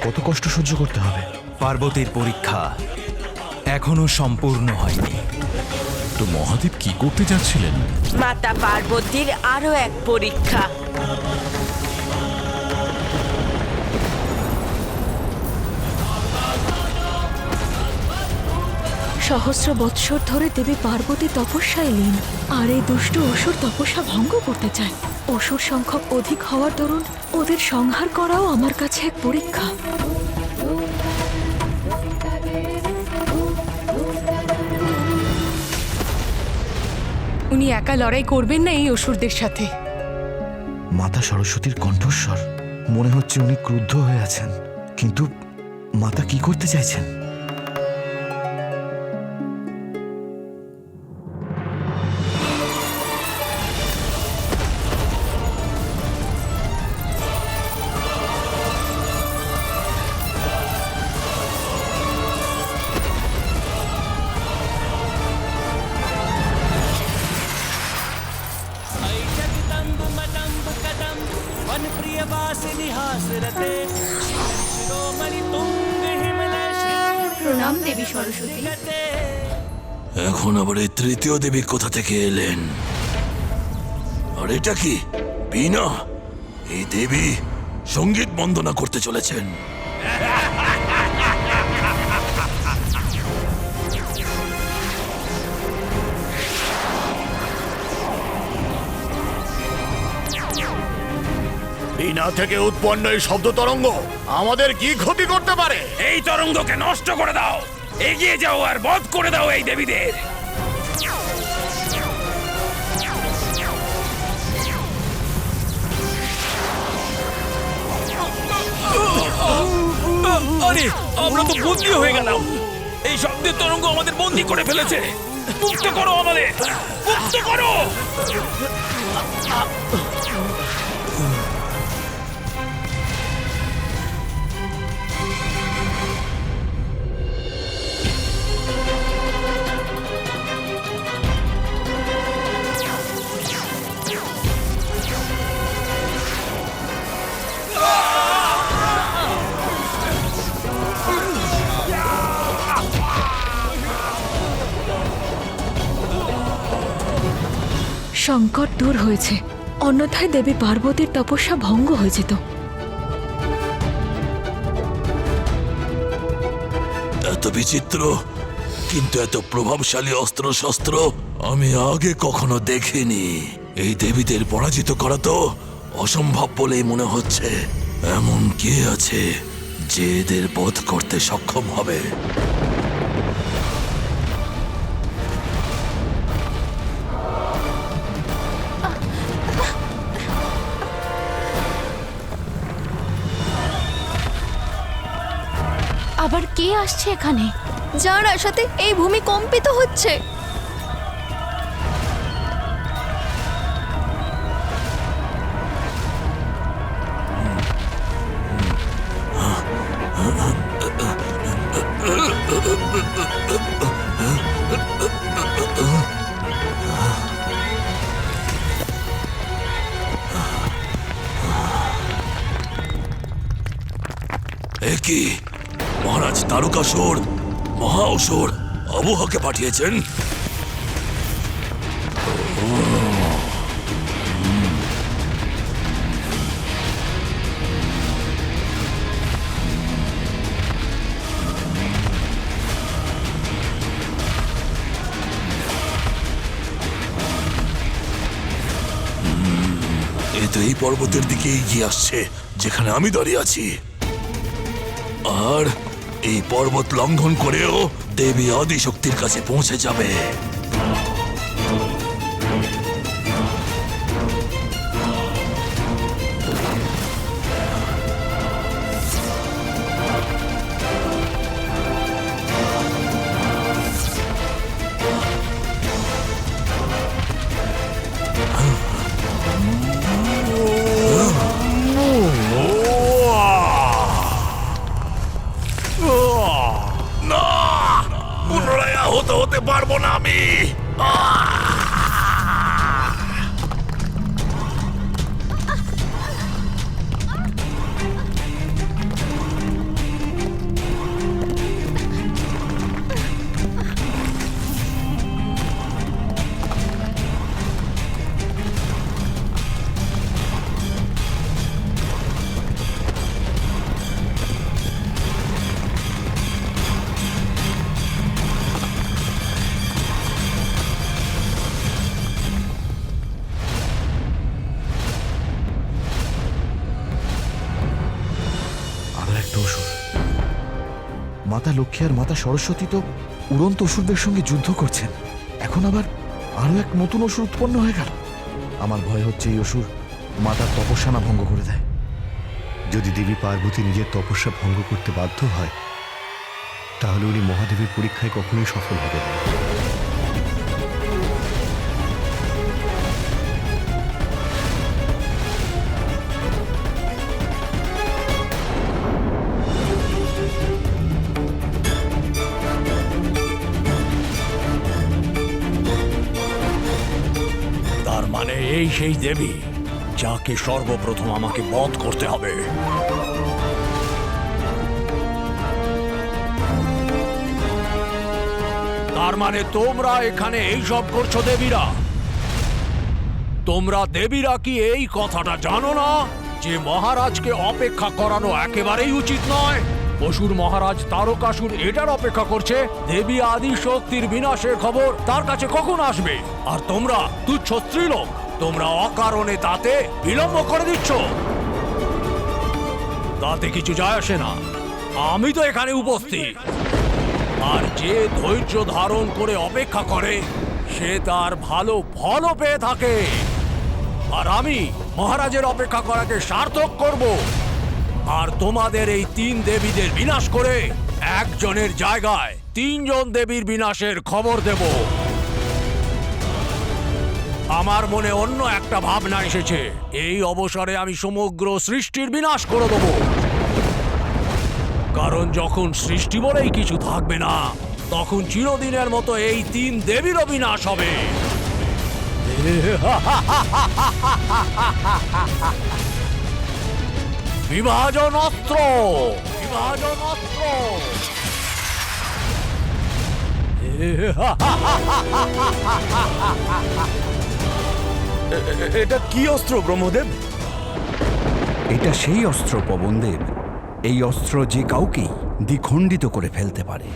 কত কষ্ট সহ্য করতে হবে। পার্বতীর পরীক্ষা এখনো সম্পূর্ণ হয়নি। তো মহাদেব কি করতে যাচ্ছিলেন? মাতা পার্বতীর আরো এক পরীক্ষা। সহস্র বৎসর ধরে দেবী পার্বতী তপস্যায় লীন, আর এই দুষ্ট অসুর তপস্যা ভঙ্গ করতে চায়। অসুর সংখ্যক অধিক হওয়ার দরুন ওদের সংহার করাও আমার কাছে এক পরীক্ষা। উনি একা লড়াই করবেন না এই অসুরদের সাথে। মাতা সরস্বতীর কণ্ঠস্বর, মনে হচ্ছে উনি ক্রুদ্ধ হয়ে আছেন। কিন্তু মাতা কি করতে চাইছেন? প্রণাম দেবী সরস্বতী। এখন আবার এই তৃতীয় দেবী কোথা থেকে এলেন? আর এটা কি বীণা? এই দেবী সঙ্গীত বন্দনা করতে চলেছেন। বীণা থেকে উৎপন্ন এই শব্দ তরঙ্গ আমাদের কি ক্ষতি করতে পারে? এই তরঙ্গকে নষ্ট করে দাও, এগিয়ে যাও আর বধ করে দাও এই দেবীদের। আরে আমরা তো বন্দী হয়ে গেলাম। এই শব্দের তরঙ্গ আমাদের বন্দী করে ফেলেছে। মুক্ত করো আমাদের, মুক্ত করো। সংকট দূর হয়েছে, অন্যথায় দেবী পার্বতীর তপস্যা ভঙ্গ হয়ে যেত। এত বিচিত্র কিন্তু এত প্রভাবশালী অস্ত্র শস্ত্র আমি আগে কখনো দেখিনি। এই দেবীদের পরাজিত করা তো অসম্ভব বলেই মনে হচ্ছে। এমন কে আছে যে এদের বধ করতে সক্ষম হবে? আবার কে আসছে এখানে, যার আশাতে এই ভূমি কম্পিত হচ্ছে? কি মহারাজ তারকাসুর মহা অসুর আবহাওয়াকে পাঠিয়েছেন? এ তো এই পর্বতের দিকে এগিয়ে আসছে যেখানে আমি দাঁড়িয়ে আছি। আর এই পর্বত লঙ্ঘন করেও দেবী আদিশক্তির কাছে পৌঁছে যাবে। হতে পারবো না আমি। লক্ষ্মী আর মাতা সরস্বতী তো উড়ন্ত অসুরদের সঙ্গে যুদ্ধ করছেন, এখন আবার আরো এক নতুন অসুর উৎপন্ন হয়ে গেল। আমার ভয় হচ্ছে এই অসুর মাতার তপস্যা না ভঙ্গ করে দেয়। যদি দেবী পার্বতী নিজের তপস্যা ভঙ্গ করতে বাধ্য হয়, তাহলে উনি মহাদেবের পরীক্ষায় কখনোই সফল হবেন না। তার মানে এই সেই দেবী যাকে সর্বপ্রথম আমাকে বধ করতে হবে। তার মানে তোমরা এখানে এই সব করছো দেবীরা? তোমরা দেবীরা কি এই কথাটা জানো না যে মহারাজকে অপেক্ষা করানো একেবারেই উচিত নয়? অসুর মহারাজ তারকাসুর এটার অপেক্ষা করছে দেবী আদি শক্তির বিনাশের খবর তার কাছে কখন আসবে, আর তোমরা তুচ্ছ স্ত্রীলোক, তোমরা অকারণে তাতে বিলম্ব করে দিচ্ছ। তাতে কিছু যায় আসে না, আমি তো এখানে উপস্থিত, আর যে ধৈর্য ধারণ করে অপেক্ষা করে সে তার ভালো ফলও পেয়ে থাকে। আর আমি মহারাজের অপেক্ষা করাকে সার্থক করব, আর তোমাদের এই 3 দেবীদের বিনাশ করে একজনের জায়গায় 3 জন দেবীর বিনাশের খবর দেব। আমার মনে অন্য একটা ভাবনা এসেছে, এই অবসরে আমি সমগ্র সৃষ্টির বিনাশ করে দেব। কারণ যখন সৃষ্টি বলেই কিছু থাকবে না, তখন চিরদিনের মতো এই 3 দেবীরও বিনাশ হবে। বিভাজন অস্ত্র, বিভাজন অস্ত্র। এটা কি অস্ত্র ব্রহ্মদেব? এটা সেই অস্ত্র পবনদেব, এই অস্ত্র যে কাউকেই দ্বিখণ্ডিত করে ফেলতে পারে।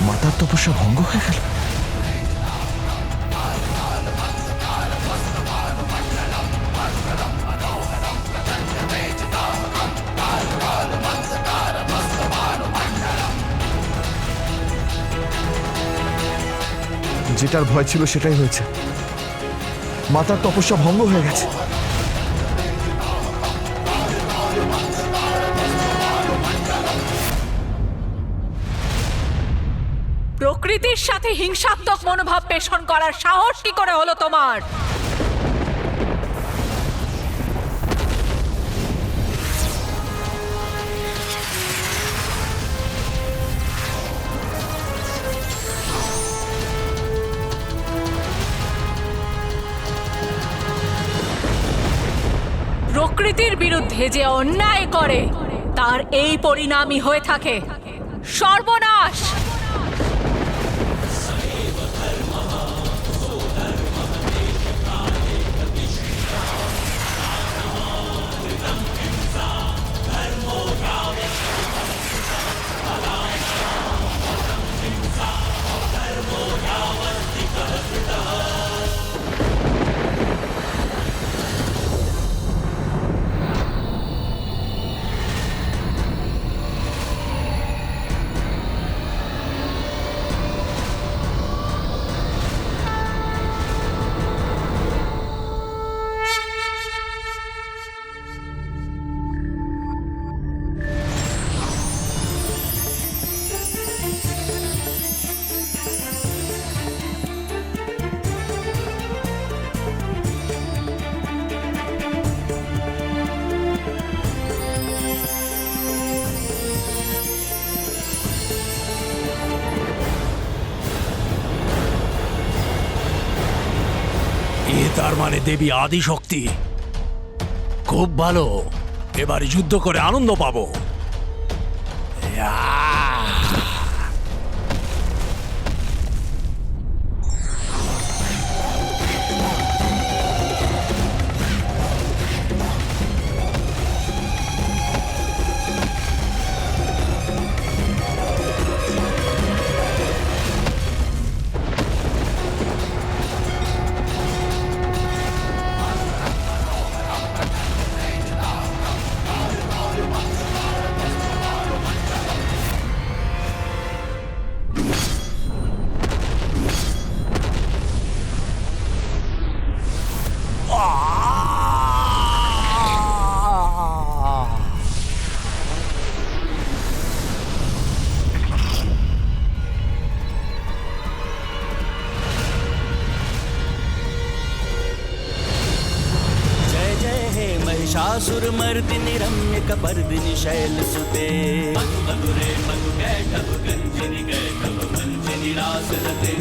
মাতার তপস্যা ভঙ্গ হয়ে গেল। যেটার ভয় ছিল সেটাই হয়েছে, মাতার তপস্যা ভঙ্গ হয়ে গেছে। প্রকৃতির সাথে হিংসাত্মক মনোভাব পেষণ করার সাহস কি করে হলো তোমার? প্রকৃতির বিরুদ্ধে যে অন্যায় করে তার এই পরিণামই হয়ে থাকে সর্বনাশ। তার মানে দেবী আদিশক্তি। খুব ভালো, এবার যুদ্ধ করে আনন্দ পাবো। महिषासुर मर्दिनि रम्य कपर्दिनि शैल सुते मधुरे मधु रासरते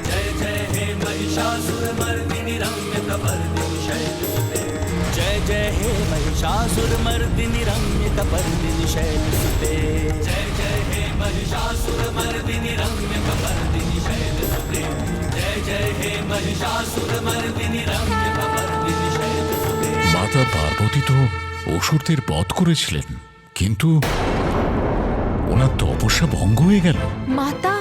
जय जय हे महिषासुर मर्दिनि रम्य कपर्दिनि शैल सुते जय जय हे महिषासुर मर्दिनि रम्य कपर्दिनि शैल सुते जय जय हे महिषासुर मर्दिनि रम्य कपर्दिनि शैल सुते जय जय हे महिषासुर मर्दिनि रम्य कपर्दिनि शैल सुते। মাতা পার্বতী তো অসুরদের বধ করেছিলেন, কিন্তু ওনার তপস্যা ভঙ্গ হয়ে গেল। মাতা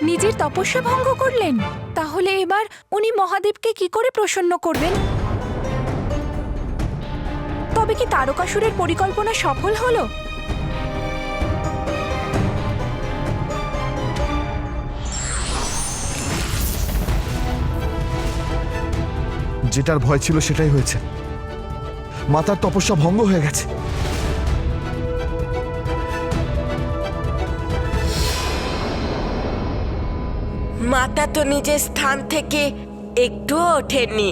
নিজের তপস্যা ভঙ্গ করলেন, তাহলে এবার উনি মহাদেবকে কি করে প্রসন্ন করবেন? তবে কি তারকাসুরের পরিকল্পনা সফল হলো? যেটার ভয় ছিল সেটাই হয়েছে। মাতার তপস্যা ভঙ্গ হয়ে গেছে। মাতা তো নিজের স্থান থেকে একটুও ওঠেননি।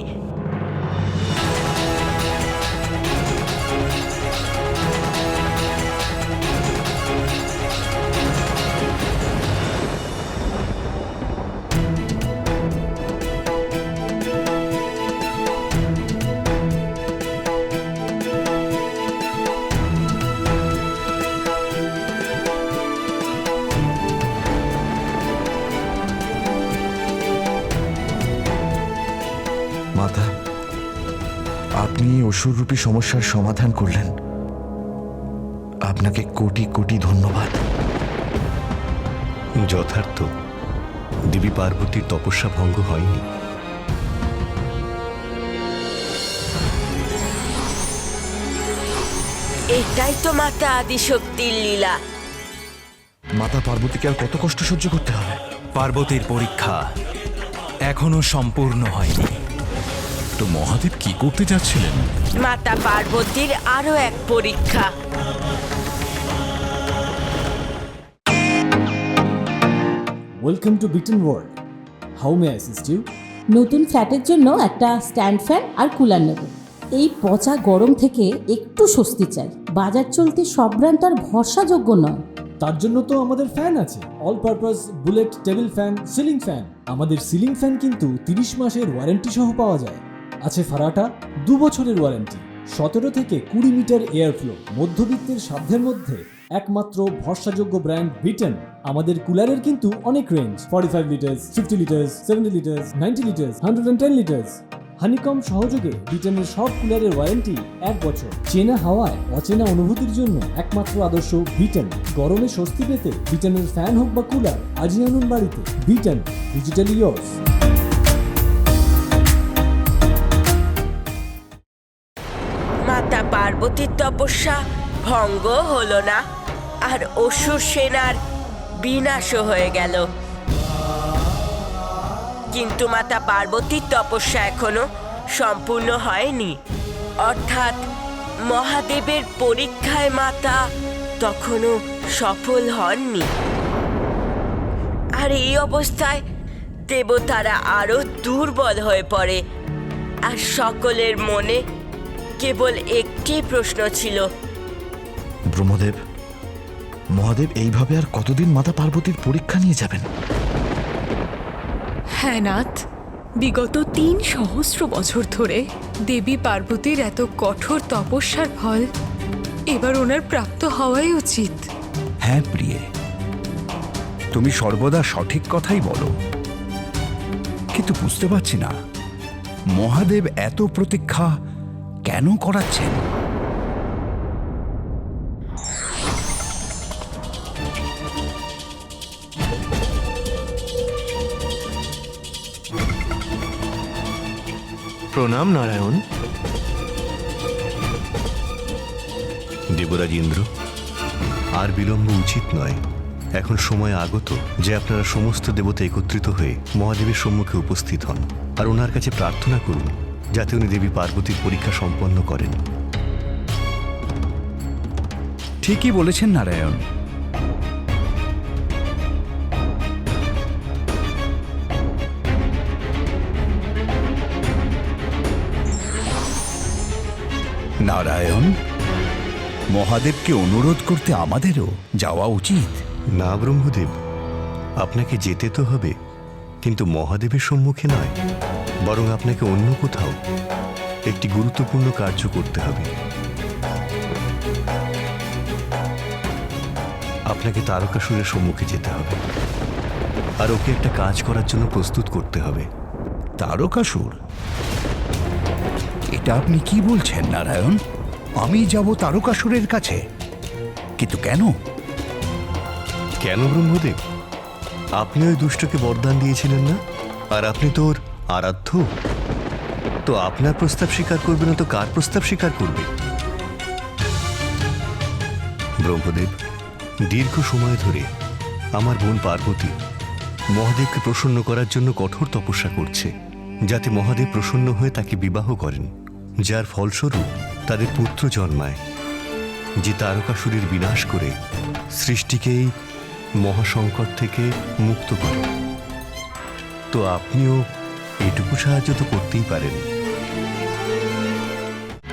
মাতা, আপনি অসুররূপী সমস্যার সমাধান করলেন। আপনাকে কোটি কোটি ধন্যবাদ। যথার্থ দেবী পার্বতীর তপস্যা ভঙ্গ হয়নি। এটাই তো মাতা আদিশক্তির লীলা। মাতা পার্বতীকে আর কত কষ্ট সহ্য করতে হবে? পার্বতীর পরীক্ষা এখনো সম্পূর্ণ হয়নি। তো মহাদেব কি করতে যাচ্ছিলেন? মাতা পার্বতীর আরো এক পরীক্ষা। Welcome to Beaton world. How may I assist you? নতুন ফ্ল্যাটের জন্য একটা স্ট্যান্ড ফ্যান আর কুলার নেব। এই পচা গরম থেকে একটু স্বস্তি চাই। বাজার চলতে সব ব্র্যান্ড আর ভরসাযোগ্য নয়। তার জন্য তো আমাদের ফ্যান আছে, all purpose bullet table fan, ceiling fan. আমাদের সিলিং ফ্যান কিন্তু 30 মাসের ওয়ারেন্টি সহ পাওয়া যায়। আছে ফারাটা 2 বছরের ওয়ারেন্টি, 17 থেকে 20 মিটার এয়ার ফ্লো। মধ্যবিত্তের সাধ্যের মধ্যে একমাত্র ভরসাযোগ্য ব্র্যান্ড বিটন। আমাদের কুলারের কিন্তু অনেক range, 45 litres, 50 litres, 70 litres, 90 litres, 110 litres. Honeycomb সহযোগে বিটনের সব কুলারের ওয়ারেন্টি 1 বছর। চেনা হাওয়ায় অচেনা অনুভূতির জন্য একমাত্র আদর্শ বিটন। গরমে স্বস্তি পেতে বিটনের ফ্যান হোক বা কুলার, আজই আনুন বাড়িতে। Vuitton, digitally yours. মাতা পার্বতীর তপস্যা ভঙ্গ হলো না, আর অসুর সেনার বিনাশও হয়ে গেল। কিন্তু মাতা পার্বতীর তপস্যা এখনো সম্পূর্ণ হয়নি, অর্থাৎ মহাদেবের পরীক্ষায় মাতা তখনও সফল হননি। আর এই অবস্থায় দেবতারা আরো দুর্বল হয়ে পড়ে, আর সকলের মনে কেবল একটি প্রশ্ন ছিল, ব্রহ্মদেব, মহাদেব এইভাবে আর কতদিন মাতা পার্বতীর পরীক্ষা নিয়ে যাবেন? হ্যাঁ নাথ, বিগত 3 সহস্র বছর ধরে দেবী পার্বতীর এত কঠোর তপস্যার ফল এবার ওনার প্রাপ্ত হওয়াই উচিত। হ্যাঁ প্রিয়ে, তুমি সর্বদা সঠিক কথাই বলো, কিন্তু বুঝতে পারছি না মহাদেব এত প্রতীক্ষা কেন করাচ্ছেন। প্রণাম নারায়ণ। দেবরাজ ইন্দ্র, আর বিলম্ব উচিত নয়। এখন সময় আগত যে আপনারা সমস্ত দেবতা একত্রিত হয়ে মহাদেবের সম্মুখে উপস্থিত হন আর ওনার কাছে প্রার্থনা করুন যাতে উনি দেবী পার্বতীর পরীক্ষা সম্পন্ন করেন। ঠিকই বলেছেন নারায়ণ। নারায়ণ, মহাদেবকে অনুরোধ করতে আমাদেরও যাওয়া উচিত। না ব্রহ্মদেব, আপনাকে যেতে তো হবে, কিন্তু মহাদেবের সম্মুখে নয়, বরং আপনাকে অন্য কোথাও একটি গুরুত্বপূর্ণ কার্য করতে হবে। আপনাকে তারকাসুরের সম্মুখে যেতে হবে আর ওকে একটা কাজ করার জন্য প্রস্তুত করতে হবে। তারকাসুর? এটা আপনি কি বলছেন নারায়ণ? আমি যাব তারকাসুরের কাছে? কিন্তু কেন? কেন ব্রহ্মদেব? আপনি ওই দুষ্টকে বরদান দিয়েছিলেন না? আর আপনি তো ওর আরাধ্য। তো আপনার প্রস্তাব স্বীকার করবে না তো কার প্রস্তাব স্বীকার করবে? ব্রহ্মদেব, দীর্ঘ সময় ধরে আমার বোন পার্বতী মহাদেবকে প্রসন্ন করার জন্য কঠোর তপস্যা করছে, যাতে মহাদেব প্রসন্ন হয়ে তাকে বিবাহ করেন, যার ফলস্বরূপ তাদের পুত্র জন্মায়, যে তারকাসুরের বিনাশ করে সৃষ্টিকেই মহাসংকট থেকে মুক্ত করে। তো আপনিও এটুকু সাহায্য তো করতেই পারেন।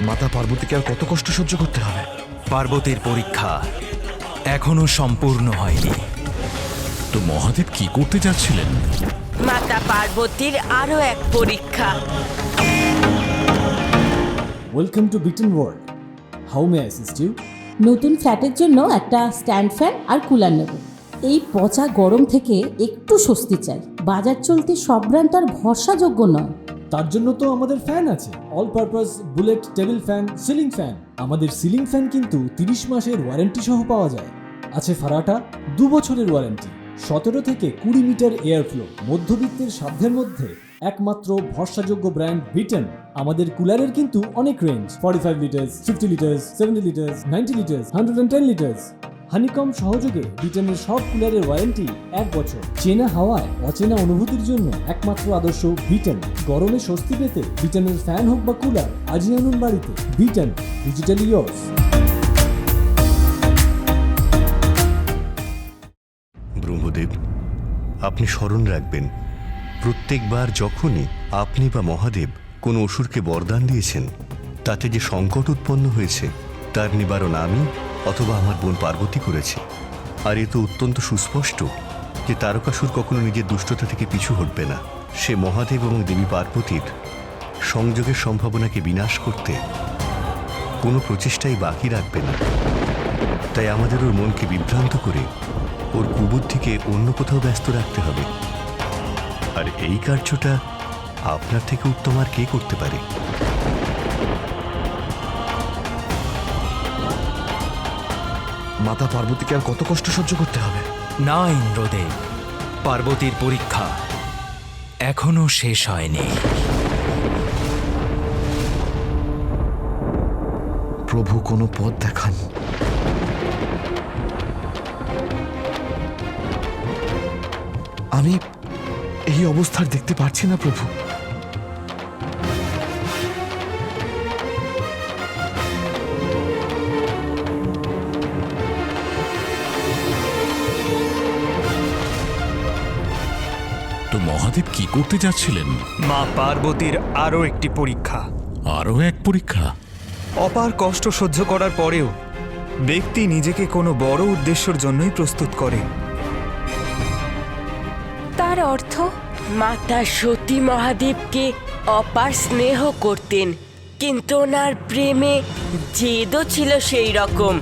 মাতা পার্বতীকে আর কত কষ্ট সহ্য করতে হবে? পার্বতীর পরীক্ষা এখনো সম্পূর্ণ হয়নি। তো মহাদেব কি করতে যাচ্ছিলেন? মাতা পার্বতীর আরো এক পরীক্ষা। Welcome to Beaton world. How may assist you? নতুন ফ্ল্যাটের জন্য একটা স্ট্যান্ড ফ্যান আর কুলার নেব। এই পচা গরম থেকে একটু স্বস্তি চাই। বাজার চলতে সব ব্র্যান্ড তো আর ভরসাযোগ্য নয়। তার জন্য তো আমাদের ফ্যান আছে, all purpose bullet table fan, ceiling fan. আমাদের সিলিং ফ্যান কিন্তু 30 মাসের ওয়ারেন্টি সহ পাওয়া যায়। আছে ফারাটা 2 বছরের ওয়ারেন্টি, 17 থেকে 20 মিটার এয়ার ফ্লো। মধ্যবিত্তের সাধ্যের মধ্যে একমাত্র ভরসাযোগ্য ব্র্যান্ড বিটন। আমাদের কুলারের কিন্তু অনেক range, 45 litres, 50 litres, 70 litres, 90 litres, 110 litres. Honeycomb সহযোগে বিটনের সব কুলারের ওয়ারেন্টি 1 বছর। চেনা হাওয়ায় অচেনা অনুভূতির জন্য একমাত্র আদর্শ বিটন। গরমে স্বস্তি পেতে বিটনের ফ্যান হোক বা কুলার আজই আনুন বাড়িতে। Vuitton, digitally yours. ব্রহ্মদেব, আপনি স্মরণ রাখবেন, প্রত্যেকবার যখনই আপনি বা মহাদেব কোনো অসুরকে বরদান দিয়েছেন, তাতে যে সংকট উৎপন্ন হয়েছে তার নিবারণ আমি অথবা আমার বোন পার্বতী করেছে। আর এ তো অত্যন্ত সুস্পষ্ট যে তারকাসুর কখনো নিজের দুষ্টতা থেকে পিছু হটবে না। সে মহাদেব এবং দেবী পার্বতীর সংযোগের সম্ভাবনাকে বিনাশ করতে কোনো প্রচেষ্টাই বাকি রাখবে না। তাই আমাদের ওর মনকে বিভ্রান্ত করে ওর কুবুদ্ধিকে অন্য কোথাও ব্যস্ত রাখতে হবে। আর এই কার্যটা আপনার থেকে উত্তম আর কে করতে পারে? মাতা পার্বতীকে আর কত কষ্ট সহ্য করতে হবে? না ইন্দ্রদেব, পার্বতীর পরীক্ষা এখনো শেষ হয়নি। প্রভু কোনো পথ দেখান। আমি এই অবস্থার দেখতে পারছি না প্রভু। তো মহাদেব কি করতে যাচ্ছিলেন? মা পার্বতীর আরো একটি পরীক্ষা। আরো এক পরীক্ষা? অপার কষ্ট সহ্য করার পরেও ব্যক্তি নিজেকে কোনো বড় উদ্দেশ্যের জন্যই প্রস্তুত করে। তার অর্থ মাতা সতী মহাদেবকে অপার স্নেহ করতেন, কিন্তু ওনার প্রেমে জেদও ছিল সেই রকম।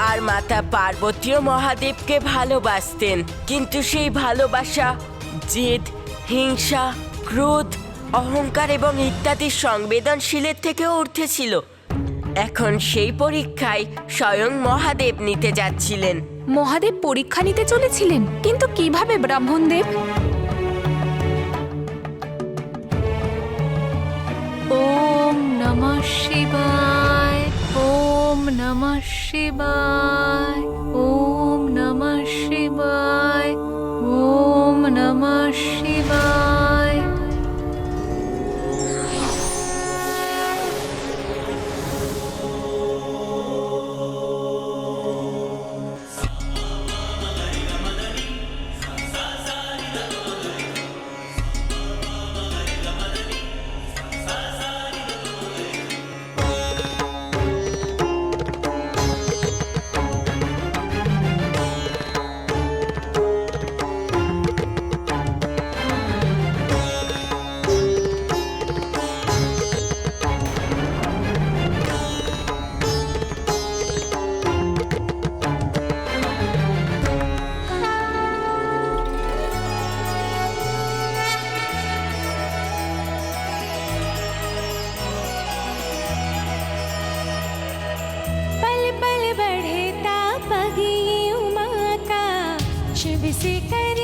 আর মাতা পার্বতীও মহাদেবকে ভালোবাসতেন, কিন্তু সেই ভালোবাসা জেদ, হিংসা, ক্রোধ, অহংকার এবং ইত্যাদি সংবেদনশীলের থেকেও ঊর্ধ্বে ছিল। এখন সেই পরীক্ষায় স্বয়ং মহাদেব নিতে যাচ্ছিলেন। মহাদেব পরীক্ষা নিতে চলেছিলেন, কিন্তু কিভাবে ব্রাহ্মণদেব? ওম নমঃ শিবায়, ওম নমঃ শিবায়, ওম নমঃ শিবায়, ওম নমঃ শিবায়। पल पल बढ़ता पगी उमा का शिव से कर